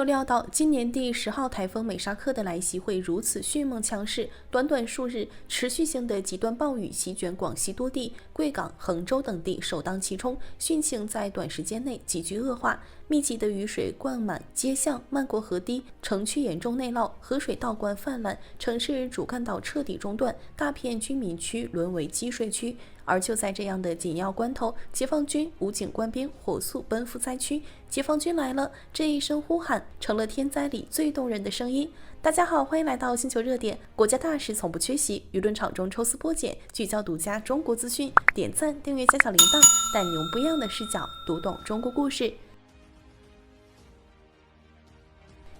有料到今年第10号台风美沙克的来袭会如此迅猛强势，短短数日，持续性的极端暴雨席卷广西多地，贵港、衡州等地首当其冲，汛情在短时间内急剧恶化，密集的雨水灌满街巷，漫过河堤，城区严重内涝，河水倒灌泛滥，城市主干道彻底中断，大片居民区沦为积水区。而就在这样的紧要关头，解放军武警官兵火速奔赴灾区，解放军来了这一声呼喊成了天灾里最动人的声音。大家好，欢迎来到星球热点，国家大事从不缺席，舆论场中抽丝剥茧，聚焦独家中国资讯，点赞订阅加小铃铛，带你用不一样的视角读懂中国故事。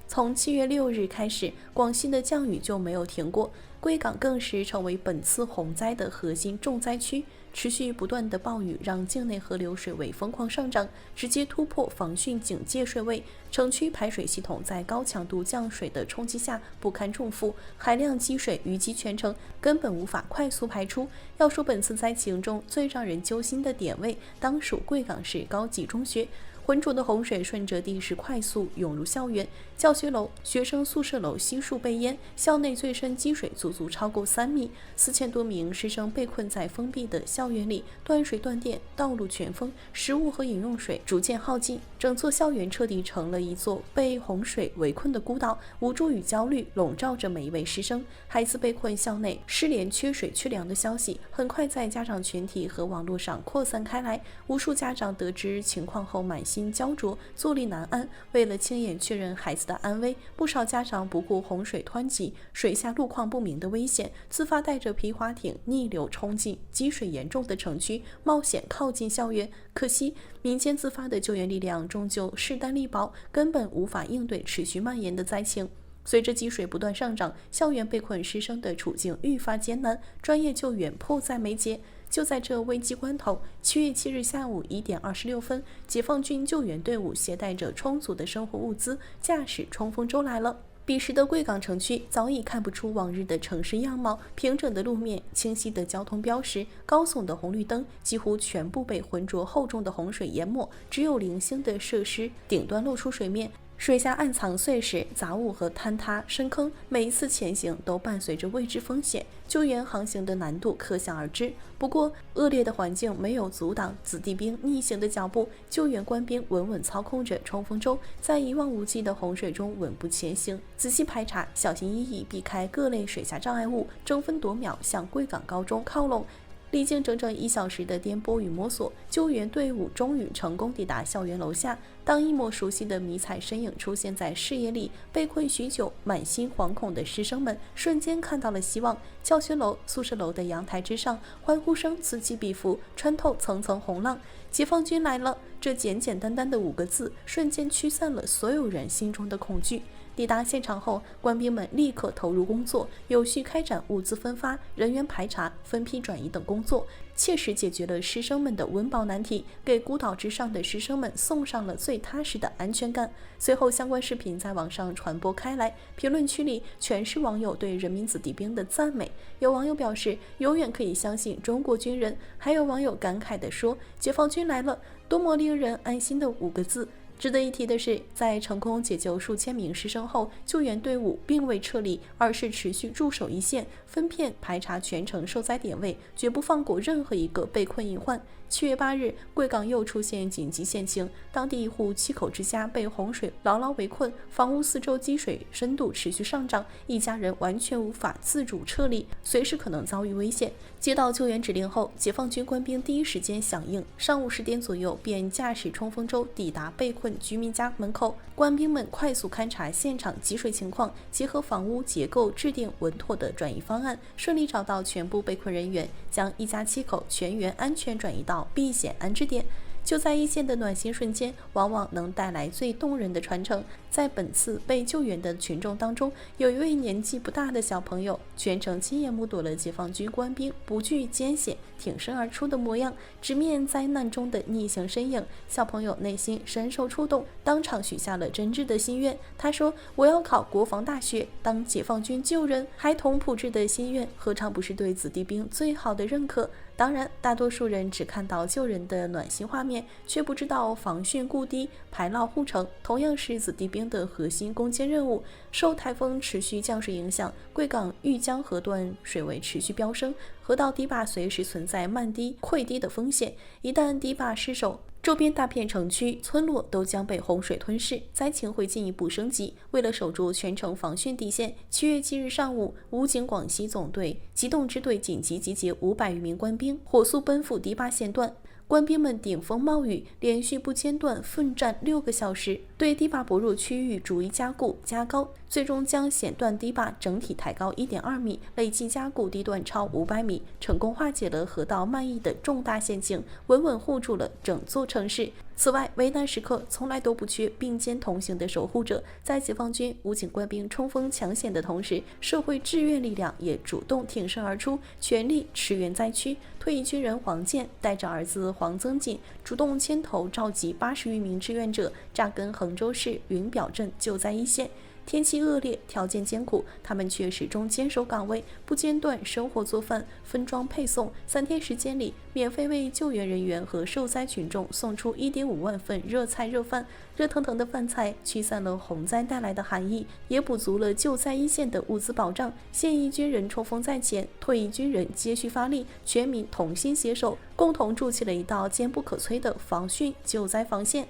从7月6日开始，广西的降雨就没有停过，贵港更是成为本次洪灾的核心重灾区。持续不断的暴雨让境内河流水位疯狂上涨，直接突破防汛警戒水位，城区排水系统在高强度降水的冲击下不堪重负，海量积水淤积全城，根本无法快速排出。要说本次灾情中最让人揪心的点位，当属贵港市高级中学。浑浊的洪水顺着地势快速涌入校园，教学楼、学生宿舍楼悉数被淹，校内最深积水足足超过3米，4000多名师生被困在封闭的校园里，断水断电，道路全封，食物和饮用水逐渐耗尽，整座校园彻底成了一座被洪水围困的孤岛，无助与焦虑笼罩着每一位师生。孩子被困校内，失联、缺水、缺粮的消息很快在家长群体和网络上扩散开来，无数家长得知情况后满心焦灼，坐立难安。为了亲眼确认孩子的安危，不少家长不顾洪水湍急、水下路况不明的危险，自发带着皮划艇逆流冲进积水严重的城区，冒险靠近校园。可惜民间自发的救援力量终究势单力薄，根本无法应对持续蔓延的灾情。随着积水不断上涨，校园被困师生的处境愈发艰难，专业救援迫在眉睫。就在这危机关头，7月7日下午1点26分，解放军救援队伍携带着充足的生活物资，驾驶冲锋舟来了。彼时的贵港城区早已看不出往日的城市样貌，平整的路面、清晰的交通标识、高耸的红绿灯几乎全部被浑浊厚重的洪水淹没，只有零星的设施顶端露出水面。水下暗藏碎石、杂物和坍塌深坑，每一次前行都伴随着未知风险，救援航行的难度可想而知。不过，恶劣的环境没有阻挡子弟兵逆行的脚步，救援官兵稳稳操控着冲锋舟，在一望无际的洪水中稳步前行，仔细排查，小心翼翼避开各类水下障碍物，争分夺秒向贵港高中靠拢。历经整整1小时的颠簸与摸索，救援队伍终于成功抵达校园楼下。当一抹熟悉的迷彩身影出现在视野里，被困许久、满心惶恐的师生们瞬间看到了希望。教学楼、宿舍楼的阳台之上，欢呼声此起彼伏，穿透层层洪浪。解放军来了！这简简单单的5个字，瞬间驱散了所有人心中的恐惧。抵达现场后，官兵们立刻投入工作，有序开展物资分发、人员排查、分批转移等工作，切实解决了师生们的温饱难题，给孤岛之上的师生们送上了最踏实的安全感。随后，相关视频在网上传播开来，评论区里全是网友对人民子弟兵的赞美。有网友表示，永远可以相信中国军人；还有网友感慨地说，解放军来了，多么令人安心的5个字。值得一提的是，在成功解救数千名师生后，救援队伍并未撤离，而是持续驻守一线，分片排查全城受灾点位，绝不放过任何一个被困隐患。7月8日，贵港又出现紧急险情，当地一户7口之家被洪水牢牢围困，房屋四周积水深度持续上涨，一家人完全无法自主撤离，随时可能遭遇危险。接到救援指令后，解放军官兵第一时间响应，上午10点左右便驾驶冲锋舟抵达被困居民家门口。官兵们快速勘察现场积水情况，结合房屋结构制定稳妥的转移方案，顺利找到全部被困人员，将一家7口全员安全转移到避险安置点。就在一线的暖心瞬间，往往能带来最动人的传承。在本次被救援的群众当中，有一位年纪不大的小朋友，全程亲眼目睹了解放军官兵不惧艰险挺身而出的模样，直面灾难中的逆行身影。小朋友内心深受触动，当场许下了真挚的心愿。他说：“我要考国防大学，当解放军救人。”孩童朴质的心愿，何尝不是对子弟兵最好的认可？当然，大多数人只看到救人的暖心画面，却不知道防汛固堤、排涝护城同样是子弟兵的核心攻坚任务。受台风持续降水影响，贵港玉江河段水位持续飙升，河道堤坝随时存在漫堤、溃堤的风险。一旦堤坝失守，周边大片城区、村落都将被洪水吞噬，灾情会进一步升级。为了守住全城防汛底线，7月7日上午，武警广西总队机动支队紧急集结500余名官兵，火速奔赴堤坝线段。官兵们顶风冒雨，连续不间断奋战6个小时，对堤坝薄弱区域逐一加固加高，最终将险段堤坝整体抬高1.2米，累计加固堤段超500米，成功化解了河道漫溢的重大险情，稳稳护住了整座城市。此外，危难时刻从来都不缺并肩同行的守护者，在解放军、武警官兵冲锋抢险的同时，社会志愿力量也主动挺身而出，全力驰援灾区。退役军人黄健带着儿子黄增锦，主动牵头召集80余名志愿者，扎根衡州市云表镇救灾一线。天气恶劣，条件艰苦，他们却始终坚守岗位，不间断生火做饭、分装配送。3天时间里，免费为救援人员和受灾群众送出1.5万份热菜热饭。热腾腾的饭菜驱散了洪灾带来的寒意，也补足了救灾一线的物资保障。现役军人冲锋在前，退役军人接续发力，全民同心携手，共同筑起了一道坚不可摧的防汛救灾防线。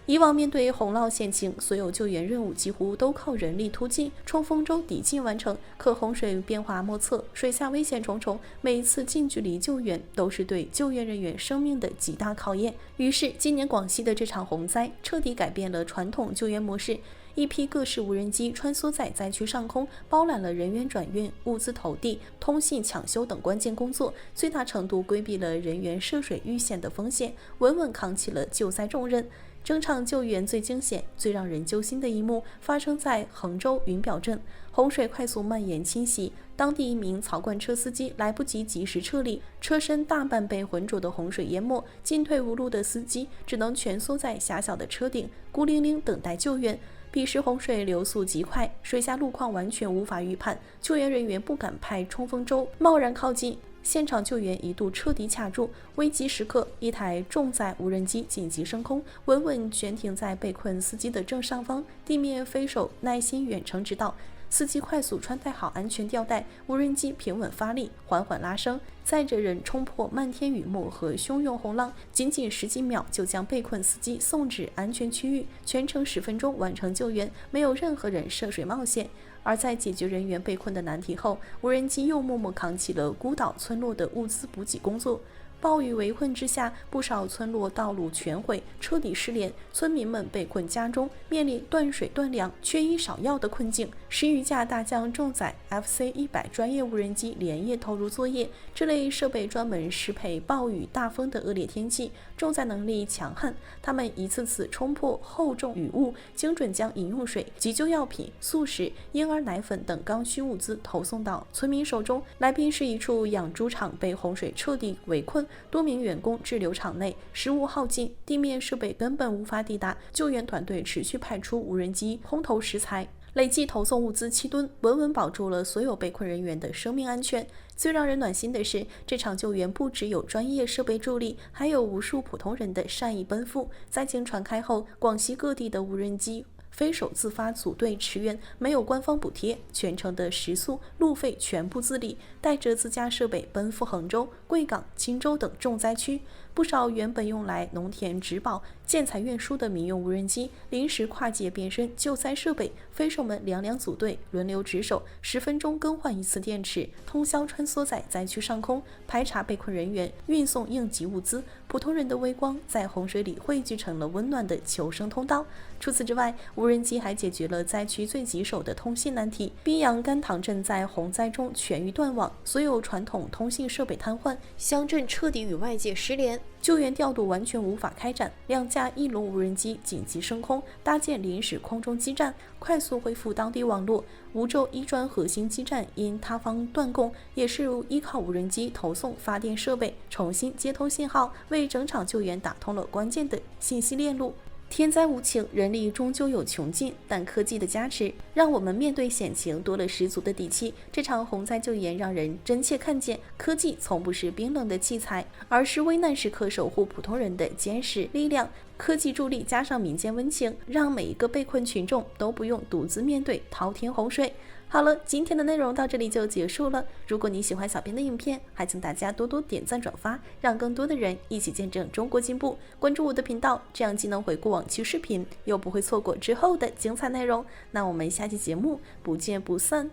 以往面对洪涝险情，所有救援任务几乎都靠人力突进、冲锋舟抵近完成。可洪水变化莫测，水下危险重重，每一次近距离救援都是对救援人员生命的极大考验。于是，今年广西的这场洪灾彻底改变了传统救援模式。一批各式无人机穿梭在灾区上空，包揽了人员转运、物资投递、通信抢修等关键工作，最大程度规避了人员涉水遇险的风险，稳稳扛起了救灾重任。整场救援最惊险、最让人揪心的一幕发生在衡州云表镇，洪水快速蔓延侵袭，当地一名槽罐车司机来不及及时撤离，车身大半被浑浊的洪水淹没，进退无路的司机只能蜷缩在狭小的车顶，孤零零等待救援。彼时洪水流速极快，水下路况完全无法预判，救援人员不敢派冲锋舟贸然靠近，现场救援一度彻底卡住。危急时刻，一台重载无人机紧急升空，稳稳悬停在被困司机的正上方，地面飞手耐心远程指导，司机快速穿戴好安全吊带，无人机平稳发力，缓缓拉升，载着人冲破漫天雨幕和汹涌洪浪，仅仅10几秒就将被困司机送至安全区域，全程10分钟完成救援，没有任何人涉水冒险。而在解决人员被困的难题后，无人机又默默扛起了孤岛村落的物资补给工作。暴雨围困之下，不少村落道路全毁，彻底失联，村民们被困家中，面临断水断粮、缺医少药的困境。10余架大疆重载 FC-100专业无人机连夜投入作业，这类设备专门适配暴雨大风的恶劣天气，重载能力强悍。他们一次次冲破厚重雨雾，精准将饮用水、急救药品、速食、婴儿奶粉等刚需物资投送到村民手中。来宾是一处养猪场被洪水彻底围困，多名员工滞留场内，食物耗尽，地面设备根本无法抵达，救援团队持续派出无人机空投食材，累计投送物资7吨，稳稳保住了所有被困人员的生命安全。最让人暖心的是，这场救援不只有专业设备助力，还有无数普通人的善意奔赴。灾情传开后，广西各地的无人机飞手自发组队驰援，没有官方补贴，全程的食宿、路费全部自理，带着自家设备奔赴衡州、贵港、钦州等重灾区。不少原本用来农田植保、建材运输的民用无人机，临时跨界变身救灾设备，飞手们两两组队，轮流值守，10分钟更换一次电池，通宵穿梭在灾区上空，排查被困人员，运送应急物资。普通人的微光在洪水里汇聚成了温暖的求生通道。除此之外，无人机还解决了灾区最棘手的通信难题。宾阳甘塘镇在洪灾中全域断网，所有传统通信设备瘫痪，乡镇彻底与外界失联，救援调度完全无法开展。2架翼龙无人机紧急升空，搭建临时空中基站，快速恢复当地网络。梧州一专核心基站因塌方断供，也是依靠无人机投送发电设备重新接通信号，为整场救援打通了关键的信息链路。天灾无情，人力终究有穷尽，但科技的加持让我们面对险情多了十足的底气。这场洪灾救援让人真切看见，科技从不是冰冷的器材，而是危难时刻守护普通人的坚实力量。科技助力加上民间温情，让每一个被困群众都不用独自面对滔天洪水。好了，今天的内容到这里就结束了。如果你喜欢小编的影片，还请大家多多点赞转发，让更多的人一起见证中国进步。关注我的频道，这样既能回顾往期视频，又不会错过之后的精彩内容。那我们下期节目不见不散。